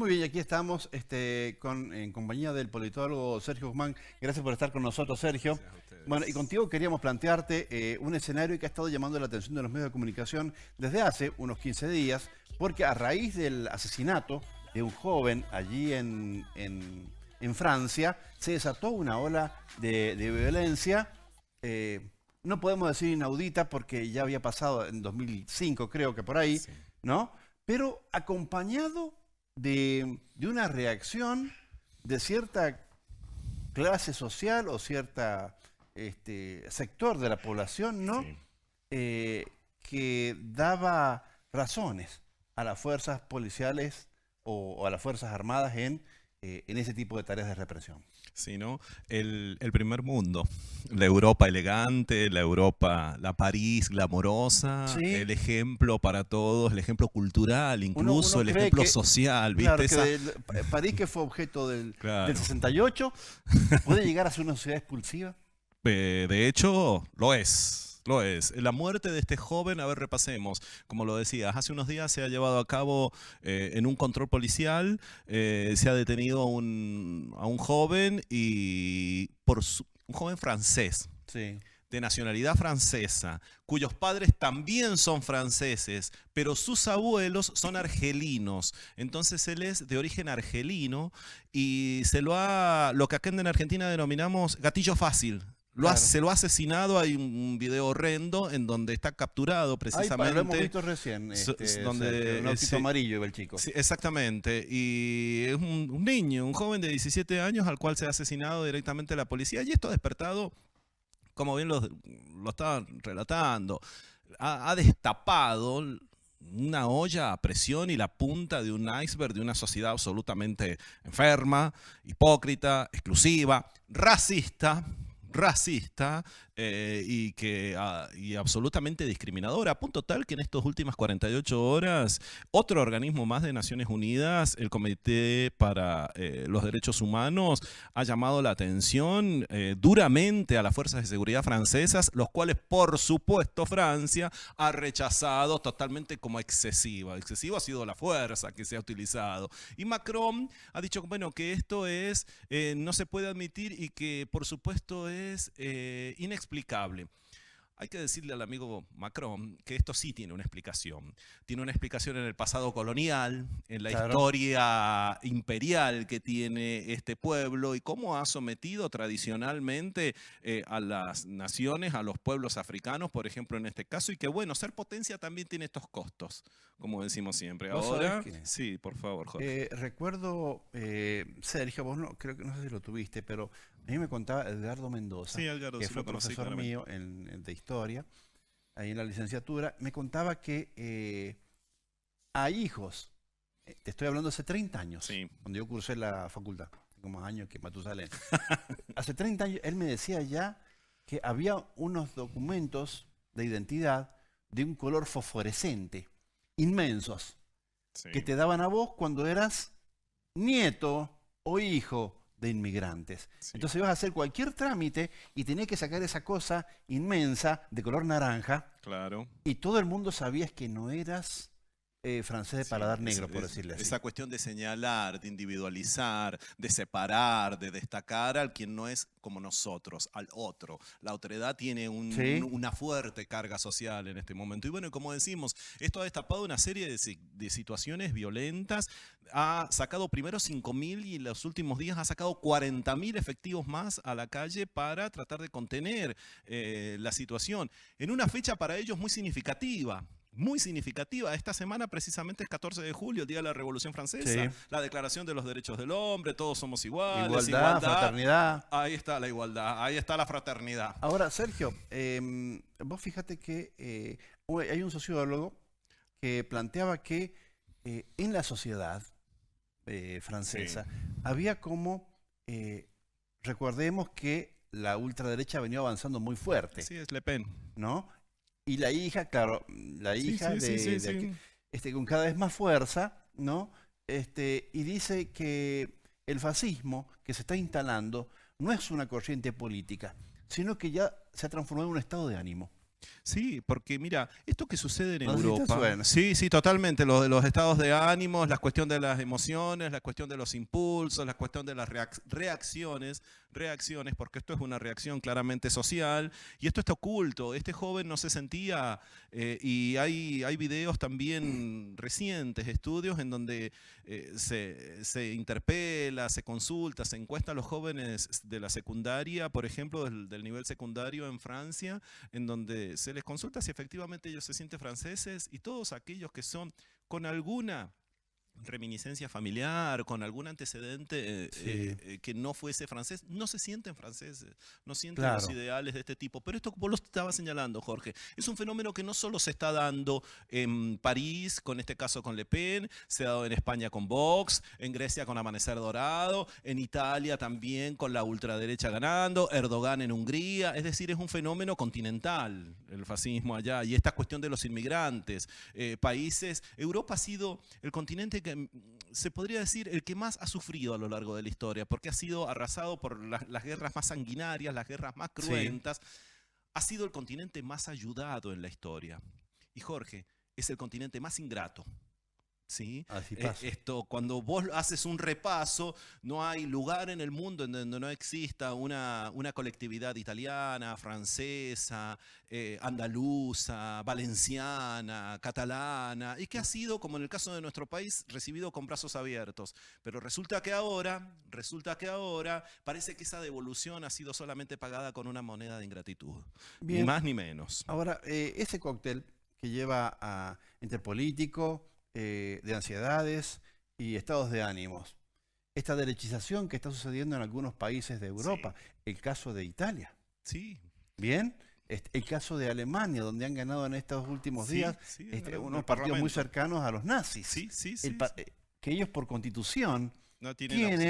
Muy bien, y aquí estamos en compañía del politólogo Sergio Guzmán. Gracias por estar con nosotros, Sergio. Gracias a ustedes. Bueno, y contigo queríamos plantearte un escenario que ha estado llamando la atención de los medios de comunicación desde hace unos 15 días, porque a raíz del asesinato de un joven allí en Francia, se desató una ola de violencia. No podemos decir inaudita porque ya había pasado en 2005, creo que por ahí, Sí. ¿no? Pero acompañado de una reacción de cierta clase social o cierta sector de la población, ¿no? Sí. Que daba razones a las fuerzas policiales o a las fuerzas armadas en ese tipo de tareas de represión. Sí, ¿no? El primer mundo, la Europa elegante, la Europa, la París glamorosa, Sí, el ejemplo para todos, el ejemplo cultural, incluso uno el cree ejemplo que, social, claro, ¿viste? que Esa, París, que fue objeto del claro. 68, puede llegar a ser una sociedad expulsiva. De hecho, lo es. Lo es. La muerte de este joven, a ver, repasemos. Como lo decías, hace unos días se ha llevado a cabo en un control policial, se ha detenido a un joven y un joven francés, Sí, de nacionalidad francesa, cuyos padres también son franceses, pero sus abuelos son argelinos. Entonces él es de origen argelino y lo que acá en Argentina denominamos gatillo fácil. claro. Se lo ha asesinado, hay un video horrendo en donde está capturado Ay, lo hemos precisamente, visto recién, Sergio, un donde autito amarillo iba el chico. sí, exactamente, y es un niño, un joven de 17 años al cual se ha asesinado directamente la policía, y esto ha despertado, como bien lo estaban relatando, ha destapado una olla a presión y la punta de un iceberg de una sociedad absolutamente enferma, hipócrita, exclusiva, racista y absolutamente discriminadora, a punto tal que en estas últimas 48 horas otro organismo más de Naciones Unidas, el Comité para los Derechos Humanos, ha llamado la atención duramente a las fuerzas de seguridad francesas, los cuales, por supuesto, Francia ha rechazado totalmente como excesiva. Excesiva ha sido la fuerza que se ha utilizado. Y Macron ha dicho, bueno, que esto no se puede admitir y que, por supuesto, es inexplicable. Hay que decirle al amigo Macron que esto sí tiene una explicación. Tiene una explicación en el pasado colonial, en la Claro. historia imperial que tiene este pueblo y cómo ha sometido tradicionalmente a las naciones, a los pueblos africanos, por ejemplo, en este caso, y que bueno, ser potencia también tiene estos costos, como decimos siempre. Vos sabés Ahora, que sí, por favor, Jorge. recuerdo, Sergio, vos no, creo que no sé si lo tuviste, pero a mí me contaba Edgardo Mendoza, Sí, Edgardo, que sí fue lo conocí profesor claramente. mío de historia, ahí en la licenciatura, me contaba que a hijos, te estoy hablando hace 30 años, Sí, cuando yo cursé la facultad, tengo más años que Matusalén. Hace 30 años él me decía ya que había unos documentos de identidad de un color fosforescente, inmensos, que sí. te daban a vos cuando eras nieto o hijo de inmigrantes. Sí. Entonces ibas a hacer cualquier trámite y tenías que sacar esa cosa inmensa de color naranja Claro. y todo el mundo sabías que no eras francés de Sí, paladar negro, por decirle así. esa cuestión de señalar, de individualizar, de separar, de destacar al quien no es como nosotros, al otro. La otredad tiene Sí, una fuerte carga social en este momento. Y bueno, como decimos, esto ha destapado una serie de situaciones violentas. Ha sacado primero 5.000 y en los últimos días ha sacado 40.000 efectivos más a la calle para tratar de contener la situación. En una fecha para ellos muy significativa. Muy significativa. Esta semana precisamente es 14 de julio, el Día de la Revolución sí. Francesa, la Declaración de los Derechos del Hombre, todos somos iguales, Igualdad, igualdad. fraternidad. Ahí está la igualdad, ahí está la fraternidad. Ahora, Sergio, vos fíjate que hay un sociólogo que planteaba que en la sociedad Sí, francesa había como, eh, recordemos que la ultraderecha venía avanzando muy fuerte, sí, es Le Pen. ¿no? Y la hija, claro, la Sí, hija sí, sí, sí, de sí. con cada vez más fuerza, ¿no? Y dice que el fascismo que se está instalando no es una corriente política, sino que ya se ha transformado en un estado de ánimo. Sí, porque mira, esto que sucede en No sé si te Europa, suena. sí, sí, totalmente, lo de los estados de ánimos, la cuestión de las emociones, la cuestión de los impulsos, la cuestión de las reacciones, porque esto es una reacción claramente social y esto está oculto. Este joven no se sentía, y hay videos también recientes, estudios en donde se interpela, se consulta, se encuesta a los jóvenes de la secundaria, por ejemplo, del nivel secundario en Francia, en donde se les consulta si efectivamente ellos se sienten franceses, y todos aquellos que son con alguna reminiscencia familiar, con algún antecedente Sí, que no fuese francés, no se sienten franceses, no sienten los claro. ideales de este tipo. Pero esto, vos lo estabas señalando, Jorge, es un fenómeno que no solo se está dando en París, con este caso con Le Pen, se ha dado en España con Vox, en Grecia con Amanecer Dorado, en Italia también con la ultraderecha ganando, Erdogan en Hungría. Es decir, es un fenómeno continental el fascismo allá, y esta cuestión de los inmigrantes, países. Europa ha sido el continente que se podría decir el que más ha sufrido a lo largo de la historia, porque ha sido arrasado por las guerras más sanguinarias, las guerras más Sí, cruentas. Ha sido el continente más ayudado en la historia. Y Jorge, es el continente más ingrato. ¿Sí? así pasa. Esto, cuando vos haces un repaso, no hay lugar en el mundo en donde no exista una colectividad italiana, francesa, andaluza, valenciana, catalana, y que ha sido, como en el caso de nuestro país, recibido con brazos abiertos. Pero resulta que ahora parece que esa devolución ha sido solamente pagada con una moneda de ingratitud. Ni Bien, más ni menos. ahora, ese cóctel que lleva a entre político, de ansiedades y estados de ánimos, esta derechización que está sucediendo en algunos países de Sí, Europa, el caso de Italia, sí, ¿bien? El caso de Alemania, donde han ganado en estos últimos sí, días sí, en el unos partidos muy Parlamento. cercanos a los nazis, Sí, sí, El sí, pa- sí. eh, que ellos por constitución No tienen opción.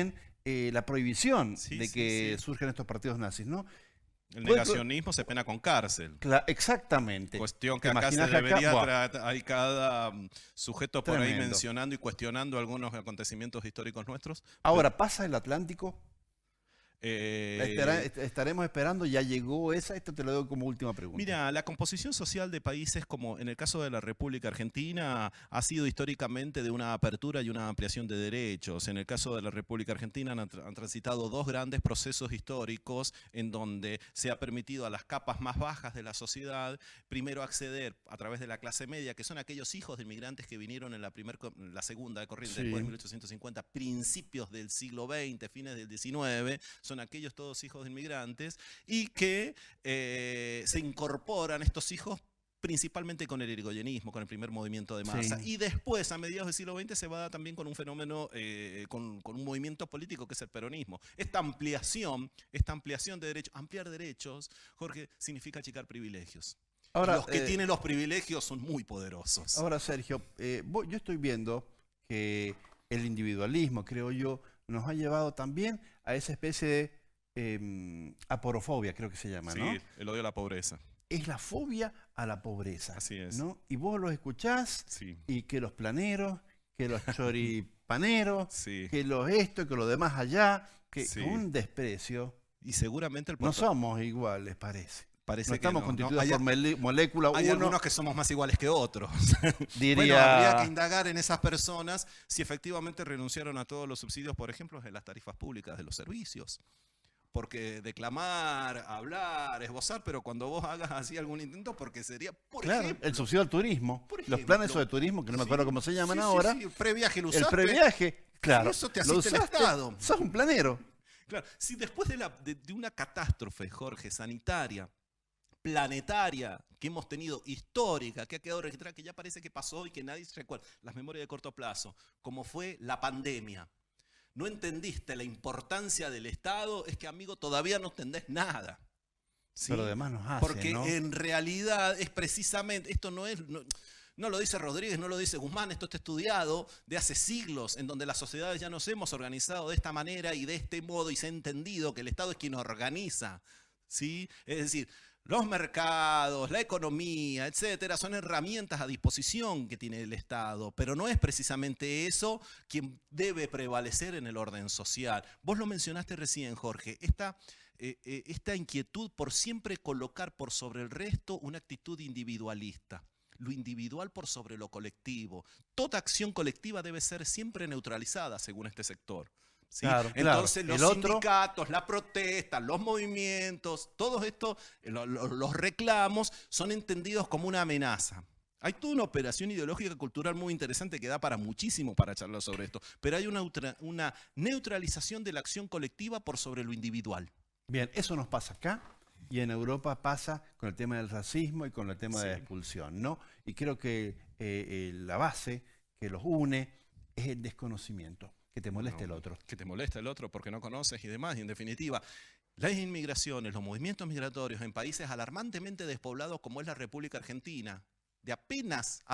tienen la prohibición Sí, de sí, que sí. surjan estos partidos nazis, ¿no? El Puede- negacionismo se pena con cárcel. Exactamente. Cuestión que ¿Te acá se imaginas que acá? debería Buah, hay cada sujeto por ahí tremendo. mencionando y cuestionando algunos acontecimientos históricos nuestros. Ahora pasa el Atlántico. Eh, Estaremos esperando, ya llegó esa, esto te lo doy como última pregunta. Mira, la composición social de países como en el caso de la República Argentina ha sido históricamente de una apertura y una ampliación de derechos. En el caso de la República Argentina han transitado dos grandes procesos históricos en donde se ha permitido a las capas más bajas de la sociedad primero acceder a través de la clase media, que son aquellos hijos de inmigrantes que vinieron en la segunda corriente después de Sí, 1850, principios del siglo XX, fines del XIX, son aquellos todos hijos de inmigrantes, y que se incorporan estos hijos principalmente con el irigoyenismo, con el primer movimiento de masa. sí. Y después, a mediados del siglo XX, se va a dar también con un fenómeno, con un movimiento político que es el peronismo. Esta ampliación de derechos, ampliar derechos, Jorge, significa achicar privilegios. Y Ahora, los que tienen los privilegios son muy poderosos. ahora Sergio, yo estoy viendo que el individualismo, creo yo, nos ha llevado también a esa especie de aporofobia, creo que se llama, Sí, ¿no? el odio a la pobreza. Es la fobia a la pobreza, Así es. ¿no? Y vos los escuchás Sí, y que los planeros, que los choripaneros, sí, que los esto, que los demás allá, que sí. con un desprecio. Y seguramente el No puerto somos iguales, parece. parece No que estamos no. constituidos Hay, por molécula hay 1, algunos que somos más iguales que otros. Bueno, habría que diría. indagar en esas personas si efectivamente renunciaron a todos los subsidios, por ejemplo, en las tarifas públicas de los servicios. Porque declamar, hablar, esbozar, pero cuando vos hagas así algún intento, porque sería, Claro, el subsidio al turismo, por los ejemplo, planes de turismo, que no me acuerdo sí, cómo se llaman sí, ahora, sí, previaje lo el usaste. previaje, claro, Eso te lo asiste el usaste, Estado. sos un planero. Claro, si después de una catástrofe, Jorge, sanitaria, planetaria que hemos tenido, histórica, que ha quedado registrada, que ya parece que pasó y que nadie se recuerda, las memorias de corto plazo, como fue la pandemia. No entendiste la importancia del Estado, es que, amigo, todavía no entendés nada. ¿Sí? Pero además nos hace, Porque ¿no? en realidad es precisamente, esto no es... No lo dice Rodríguez, no lo dice Guzmán, esto está estudiado de hace siglos, en donde las sociedades ya nos hemos organizado de esta manera y de este modo, y se ha entendido que el Estado es quien organiza, ¿sí? Es decir, los mercados, la economía, etcétera, son herramientas a disposición que tiene el Estado, pero no es precisamente eso quien debe prevalecer en el orden social. Vos lo mencionaste recién, Jorge, esta inquietud por siempre colocar por sobre el resto una actitud individualista. Lo individual por sobre lo colectivo. Toda acción colectiva debe ser siempre neutralizada, según este sector. ¿Sí? Claro, Entonces claro. los sindicatos, la protesta, los movimientos, todo esto, los reclamos son entendidos como una amenaza. Hay toda una operación ideológica cultural muy interesante que da para muchísimo para charlar sobre esto, pero hay una neutralización de la acción colectiva por sobre lo individual. Bien, eso nos pasa acá y en Europa pasa con el tema del racismo y con el tema de la expulsión, ¿no? Y creo que la base que los une es el desconocimiento. Que te moleste el otro. Que te moleste el otro porque no conoces y demás. Y en definitiva, las inmigraciones, los movimientos migratorios en países alarmantemente despoblados como es la República Argentina, de apenas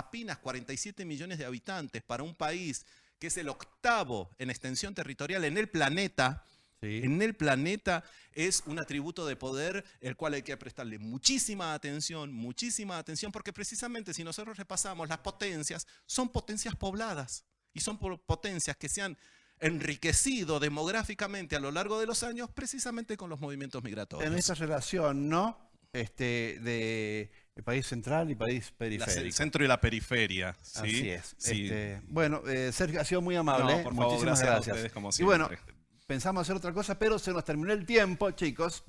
47 millones de habitantes para un país que es el octavo en extensión territorial en el planeta. Sí. En el planeta es un atributo de poder el cual hay que prestarle muchísima atención, porque precisamente si nosotros repasamos las potencias, son potencias pobladas. Y son potencias que se han enriquecido demográficamente a lo largo de los años precisamente con los movimientos migratorios. En esa relación, ¿no? De país central y país periférico. El centro y la periferia. ¿Sí? Así es. Sí. Bueno, Sergio, ha sido muy amable. No, por favor, muchísimas gracias. A ustedes, como y siempre. bueno, pensamos hacer otra cosa, pero se nos terminó el tiempo, chicos.